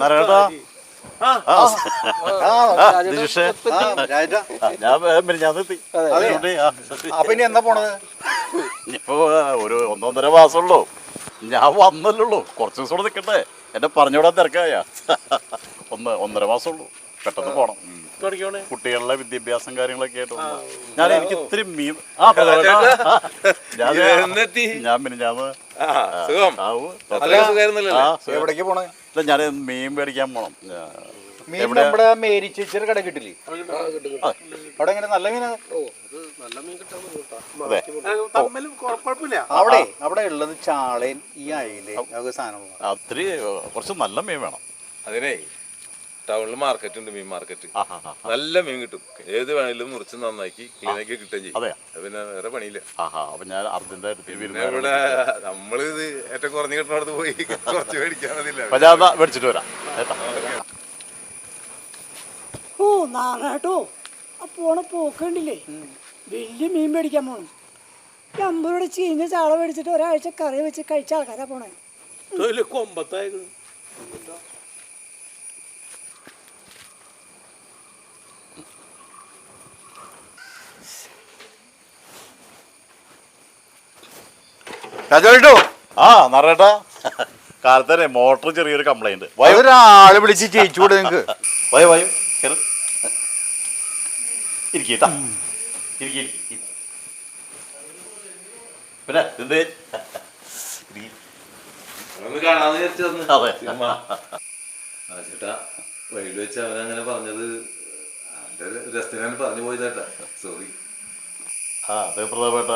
നാരായണേട്ടാ അപ്പൊ ഇനി എന്നാ പോണത്? ഇപ്പൊ ഒരു 1.5 മാസമുള്ളൂ. ഞാൻ വന്നല്ലുള്ളൂ, കുറച്ച് ദിവസം കൂടെ നിൽക്കട്ടെ. എന്നെ പറഞ്ഞുവിടാൻ തിരക്കായ 1.5 മാസമുള്ളൂ. പെട്ടെന്ന് പോണം. കുട്ടികളുടെ വിദ്യാഭ്യാസം കാര്യങ്ങളൊക്കെ ആയിട്ട് ഞാൻ എനിക്ക് ഇത്തിരി മീൻ ഞാൻ എവിടേക്ക് പോണേ? ഞാൻ മീൻ മേടിക്കാൻ പോണം. നമ്മുടെ മേരി ചേച്ചിയുടെ കട കിട്ടില്ലേ? അവിടെ എങ്ങനെ നല്ല മീനാ? അവിടെ ഉള്ളത് ചാളയും ഈ അയില സാധനം. അത്തിരി കുറച്ച് നല്ല മീൻ വേണം. അതിനെ ടൗണിൽ മാർക്കറ്റ് ഉണ്ട്, മീൻ മാർക്കറ്റ്. നല്ല മീൻ കിട്ടും. ഏത് വേണേലും മുറിച്ച് നന്നാക്കി ക്ലീനാക്കി കിട്ടുകയും ചെയ്യും. പിന്നെ വേറെ പണിയില്ല. അപ്പൊ ഞാൻ ഇവിടെ നമ്മളിത് ഏറ്റവും കുറഞ്ഞ കിട്ടുന്നിടത്ത് പോയി കുറച്ച് മേടിക്കാനതില്ല. മേടിച്ചിട്ട് വരാം. ഓ നാറാട്ടോ, ആ പോണ പോക്കണ്ടില്ലേ? വലിയ മീൻ മേടിക്കാൻ പോണം. 50 രൂപയുടെ ചീഞ്ഞ ചാള മേടിച്ചിട്ട് ഒരാഴ്ച കറി വെച്ച് കഴിച്ച ആൾക്കാരാ പോണേ. കൊമ്പത്തായിരുന്നു. നാരായണേട്ടാ, കാലത്തന്നെ മോട്ടർ ചെറിയൊരു കംപ്ലൈന്റ്. ഒരാളെ വിളിച്ച് ജയിച്ചുകൂടെ നിങ്ങക്ക്? വയോ ഇരിക്കട്ടാ. പിന്നെ എന്തേ കാണാന്ന് വിചാരിച്ചു ചേട്ടാ. വഴിയിൽ വെച്ച് അവനങ്ങനെ പറഞ്ഞത് രസത്തിനാണ് പറഞ്ഞു പോയതേട്ടാ. സോറി. അതെ പ്രതാപേട്ടാ.